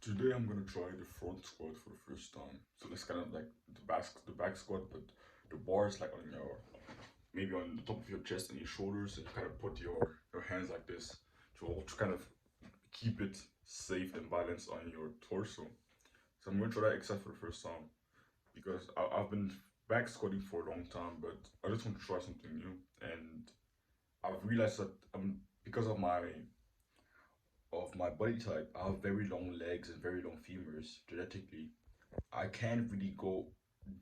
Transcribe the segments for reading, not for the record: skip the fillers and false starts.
Today I'm gonna try the front squat for the first time. So that's kind of like the back squat, but the bar is like on your maybe on the top of your chest and your shoulders, and you kind of put your hands like this to kind of keep it safe and balanced on your torso. So I'm gonna try that exercise for the first time because I've been back squatting for a long time, but I just want to try something new. And I've realized that because of my body type, I have very long legs and very long femurs genetically. I can't really go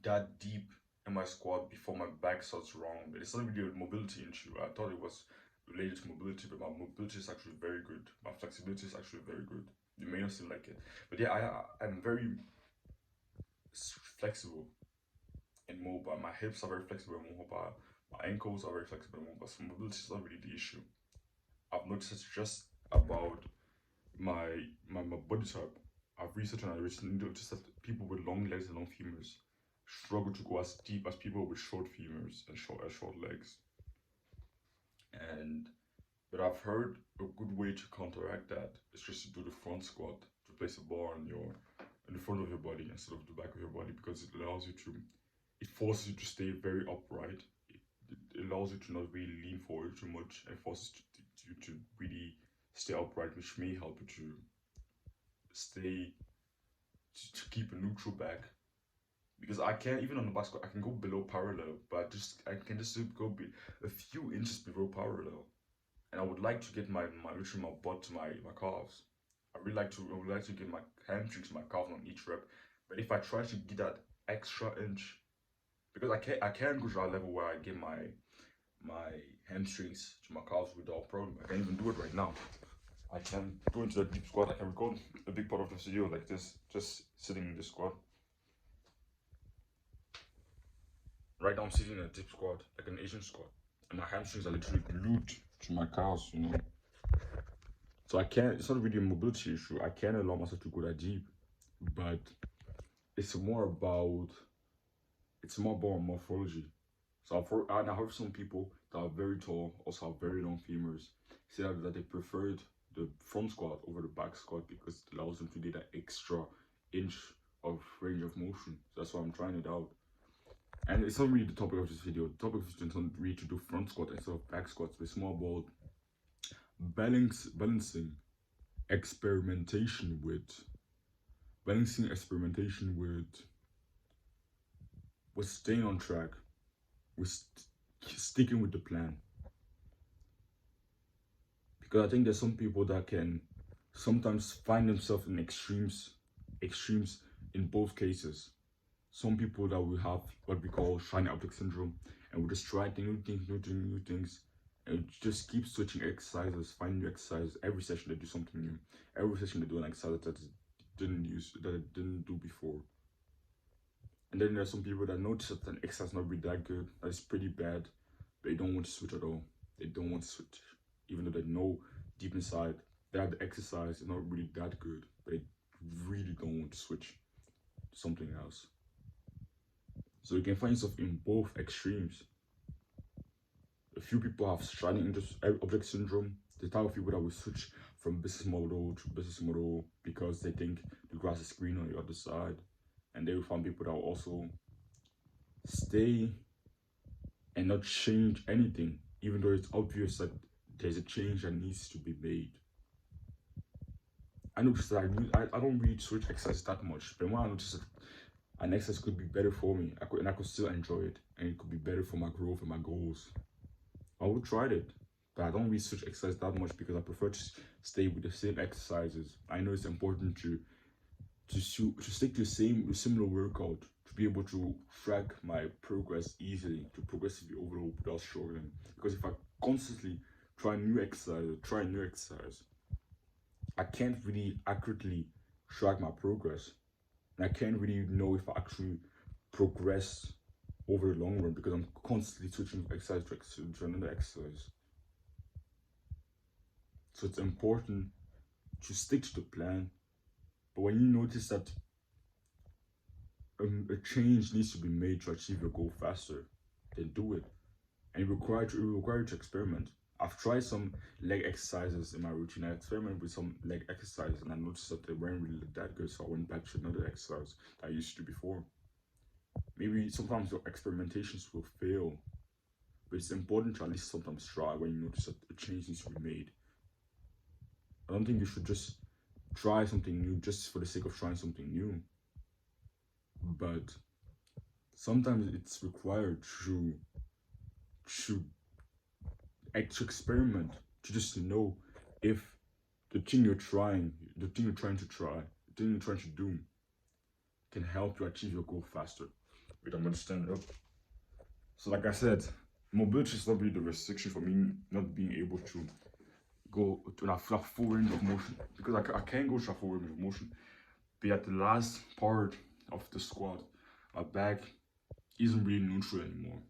that deep in my squat before my back starts wrong. But it's not really a mobility issue. I thought it was related to mobility, but my mobility is actually very good. My flexibility is actually very good. You may not seem like it, but yeah, I'm very flexible and mobile. My hips are very flexible and mobile. My ankles are very flexible and mobile. So mobility is not really the issue. I've noticed it's just about my my body type. I've researched and I recently noticed that people with long legs and long femurs struggle to go as deep as people with short femurs and short legs. And but I've heard a good way to counteract that is just to do the front squat, to place a bar on your in the front of your body instead of the back of your body because it forces you to stay very upright. It allows you to not really lean forward too much and forces you to really stay upright, which may help you to stay to keep a neutral back because I can't even on the back squat I can go below parallel, but I can just go a few inches below parallel, and I would like to get my literally my butt to my calves. I would like to get my hamstrings to my calves on each rep, but if I try to get that extra inch, because I can't go to that level where I get my hamstrings to my calves without problem. I can't even do it right now. I can go into the deep squat. I can record a big part of this video like this, just sitting in the squat. Right now I'm sitting in a deep squat, like an Asian squat, and my hamstrings are literally glued to my calves. So I can't. It's not really a mobility issue. I can't allow myself to go that deep, but it's more about morphology. So and I heard some people that are very tall also have very long femurs say that they preferred the front squat over the back squat because it allows them to get that extra inch of range of motion. So that's why I'm trying it out. And it's not really the topic of this video. The topic of this video is not really to do front squat instead of back squats, but it's more about balancing experimentation with experimentation with staying on track, with sticking with the plan. Because I think there's some people that can sometimes find themselves in extremes in both cases. Some people that will have what we call shiny object syndrome and will just try new things, and just keep switching exercises, find new exercises. Every session they do something new. Every session they do an exercise that they didn't do before. And then there's some people that notice that an exercise not be that good, that is pretty bad, but they don't want to switch at all. They don't want to switch, even though they know deep inside that the exercise is not really that good, but they really don't want to switch to something else. So you can find yourself in both extremes. A few people have shiny object syndrome, the type of people that will switch from business model to business model because they think the grass is green on the other side. And they will find people that will also stay and not change anything, even though it's obvious that there's a change that needs to be made. I noticed that I don't really switch exercise that much, but when I noticed that an exercise could be better for me, I could still enjoy it, and it could be better for my growth and my goals, I would try it. But I don't really switch exercise that much because I prefer to stay with the same exercises. I know it's important to stick to similar workout to be able to track my progress easily, to progressively overload without struggling. Because if I constantly try new exercise, I can't really accurately track my progress, and I can't really know if I actually progress over the long run because I'm constantly switching exercise to another exercise. So it's important to stick to the plan, but when you notice that a change needs to be made to achieve your goal faster, then do it. And it requires you to experiment. I've tried some leg exercises in my routine. I experimented with some leg exercises and I noticed that they weren't really that good. So I went back to another exercise that I used to do before. Maybe sometimes your experimentations will fail, but it's important to at least sometimes try when you notice that a change needs to be made. I don't think you should just try something new just for the sake of trying something new. But sometimes it's required to to experiment, to just know if the thing you're trying to try, the thing you're trying to do can help you achieve your goal faster. Wait, I'm gonna stand up. So like I said, mobility is not really the restriction for me not being able to go to that full range of motion because I can go to a full range of motion. But at the last part of the squat, my back isn't really neutral anymore.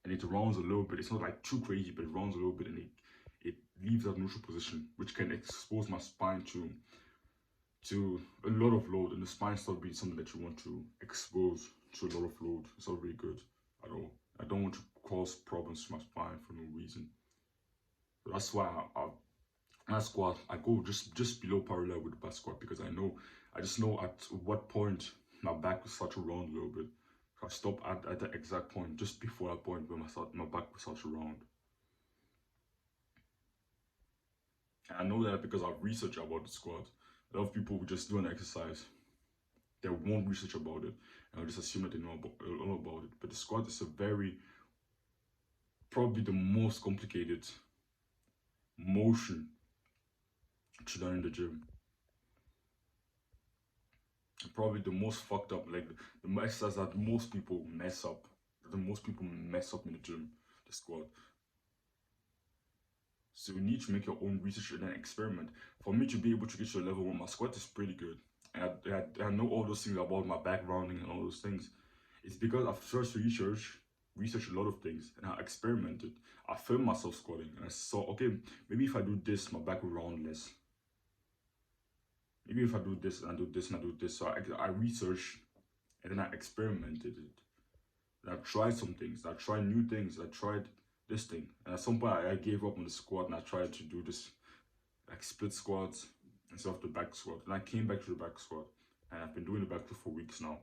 And it rounds a little bit. It's not like too crazy, but it rounds a little bit and it leaves that neutral position, which can expose my spine to a lot of load. And the spine not being something that you want to expose to a lot of load. It's not really good at all. I don't want to cause problems to my spine for no reason. So that's why I squat, I go just below parallel with the back squat because I just know at what point my back will start to round a little bit. So I stop at the exact point, just before that point where my back will start to round. And I know that because I've researched about the squat. A lot of people will just do an exercise, they won't research about it, and I'll just assume that they know all about it. But the squat is probably the most complicated motion to learn in the gym. Probably the most fucked up, like the exercise that most people mess up, in the gym, the squat. So you need to make your own research and then experiment. For me to be able to get to a level where my squat is pretty good, and I know all those things about my back rounding and all those things, it's because I've first researched a lot of things, and I experimented. I filmed myself squatting, and I saw, okay, maybe if I do this, my back will round less. Maybe if I do this and I do this and I do this. So I researched and then I experimented it. And I tried some things. I tried new things. I tried this thing. And at some point I gave up on the squat and I tried to do this like split squats instead of the back squat. And I came back to the back squat. And I've been doing the back squat for weeks now.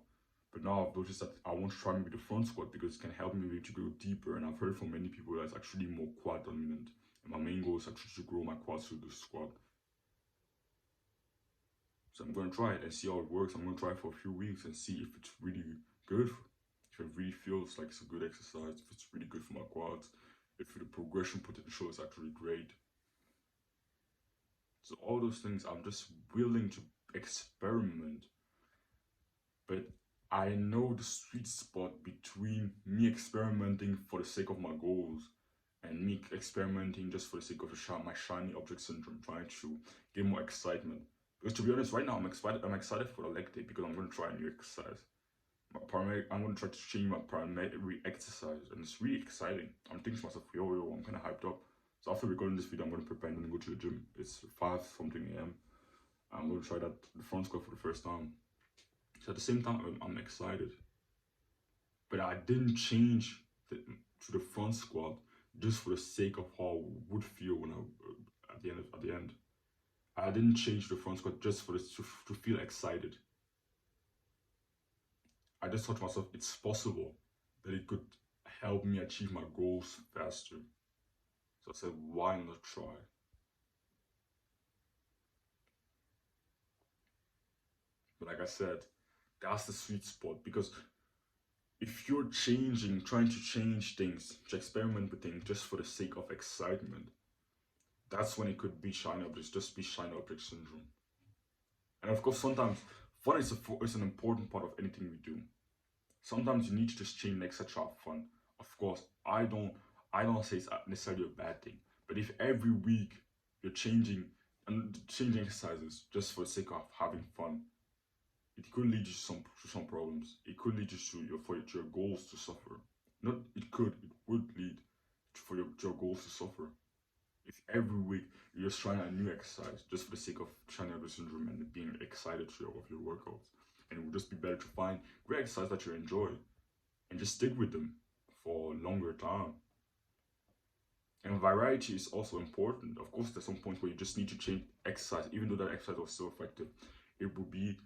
But now I've noticed that I want to try maybe the front squat because it can help me to go deeper. And I've heard from many people that it's actually more quad dominant. And my main goal is actually to grow my quads through the squat. So I'm going to try it and see how it works. I'm going to try it for a few weeks and see if it's really good, if it really feels like it's a good exercise, if it's really good for my quads, if the progression potential is actually great. So all those things, I'm just willing to experiment. But I know the sweet spot between me experimenting for the sake of my goals and me experimenting just for the sake of my shiny object syndrome, trying to get more excitement. Because to be honest, right now I'm excited. I'm excited for the leg day because I'm going to try a new exercise. I'm going to try to change my primary exercise, and it's really exciting. I'm thinking to myself, yo, I'm kind of hyped up. So after recording this video, I'm going to prepare and then go to the gym. It's 5 something a.m. I'm going to try the front squat for the first time. So at the same time, I'm excited. But I didn't change to the front squat just for the sake of how it would feel when at the end. I didn't change the front squat just for this to feel excited. I just thought to myself, it's possible that it could help me achieve my goals faster. So I said, why not try? But like I said, that's the sweet spot because if you're trying to change things, to experiment with things just for the sake of excitement, that's when it could be shiny objects, just be shiny object syndrome. And of course, sometimes fun is an important part of anything we do. Sometimes you need to just change next to have fun. Of course, I don't say it's necessarily a bad thing. But if every week you're changing exercises just for the sake of having fun, it could lead you to some problems. It could lead you to your goals to suffer. Not it could, it would lead to your goals to suffer. If every week you're just trying a new exercise just for the sake of trying out the syndrome and being excited of your workouts. And it would just be better to find great exercise that you enjoy and just stick with them for a longer time. And variety is also important. Of course, there's some points where you just need to change exercise, even though that exercise was so effective. It would be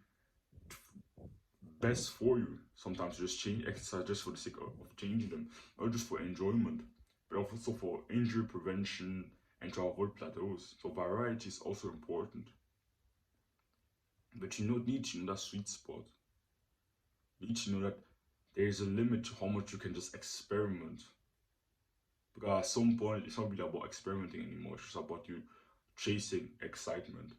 best for you sometimes to just change exercise just for the sake of changing them, not just for enjoyment, but also for injury prevention and to avoid plateaus. So variety is also important. But you need to know that sweet spot. You need to know that there is a limit to how much you can just experiment. Because at some point, it's not really about experimenting anymore. It's just about you chasing excitement.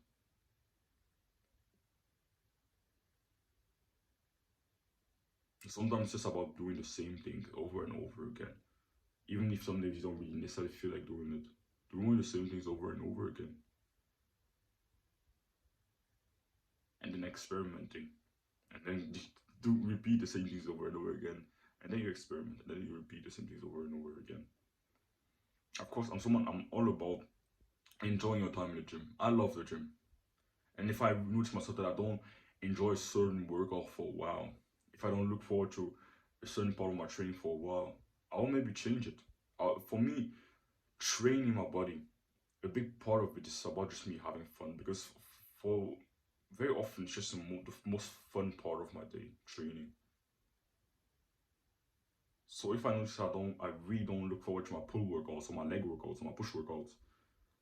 Sometimes it's just about doing the same thing over and over again. Even if some days you don't really necessarily feel like doing it. Doing the same things over and over again. And then experimenting. And then do repeat the same things over and over again. And then you experiment. And then you repeat the same things over and over again. Of course, I'm all about enjoying your time in the gym. I love the gym. And if I notice myself that I don't enjoy a certain workout for a while, if I don't look forward to a certain part of my training for a while, I'll maybe change it. For me, training my body, a big part of it is about just me having fun because for very often it's just the most fun part of my day, training. So if I notice I really don't look forward to my pull workouts or my leg workouts or my push workouts,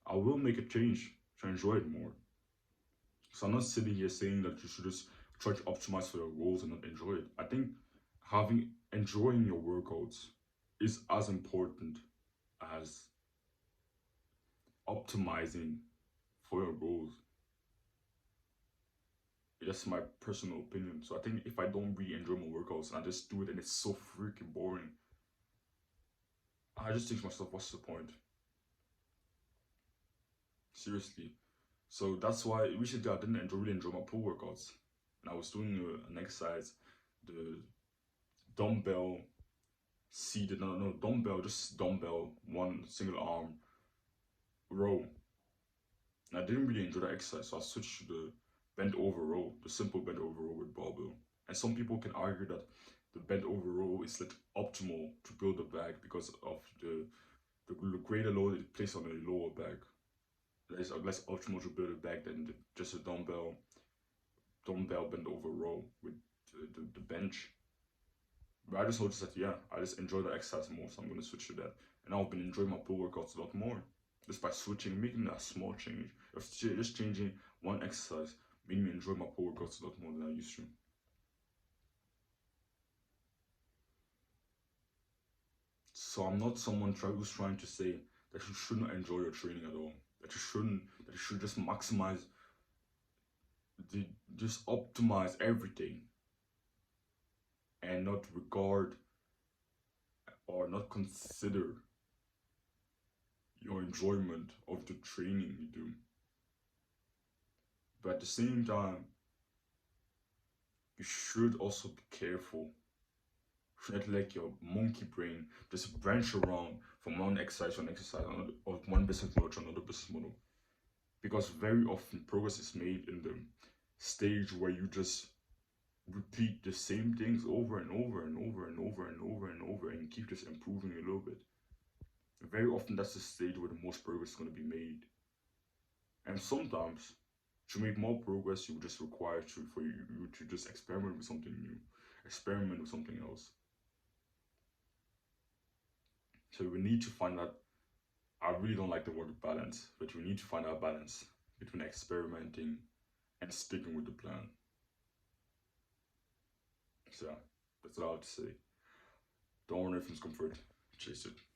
I will make a change to enjoy it more. So I'm not sitting here saying that you should just try to optimize for your goals and not enjoy it. I think enjoying your workouts is as important as optimizing for your goals. That's my personal opinion. So I think if I don't really enjoy my workouts and I just do it and it's so freaking boring, I just think to myself, what's the point? Seriously. So that's why recently I didn't really enjoy my pull workouts. And I was doing an exercise, the dumbbell seated, no, dumbbell, just dumbbell, one single arm row. And I didn't really enjoy that exercise, so I switched to the bent over row, the simple bent over row with barbell. And some people can argue that the bent over row is like optimal to build a bag because of the greater load it placed on the lower back. That is less optimal to build a bag than just a dumbbell bent over row with the bench. But I just noticed that yeah, I just enjoy the exercise more, so I'm gonna switch to that. And I've been enjoying my pull workouts a lot more just by switching, making that small change. Just changing one exercise made me enjoy my pull workouts a lot more than I used to. So I'm not someone who's trying to say that you shouldn't enjoy your training at all. That you should just maximize, just optimize everything and not regard or not consider your enjoyment of the training you do. But at the same time, you should also be careful. You should not let your monkey brain just branch around from one exercise to an exercise, or one business model to another business model. Because very often progress is made in the stage where you just repeat the same things over and over and over and over and over and over and keep just improving a little bit. Very often that's the stage where the most progress is going to be made. And sometimes to make more progress, you just require for you to just experiment with something new, experiment with something else. So we need to find out. I really don't like the word balance, but we need to find out balance between experimenting and sticking with the plan. So that's all I have to say. Don't run away from discomfort. Chase it.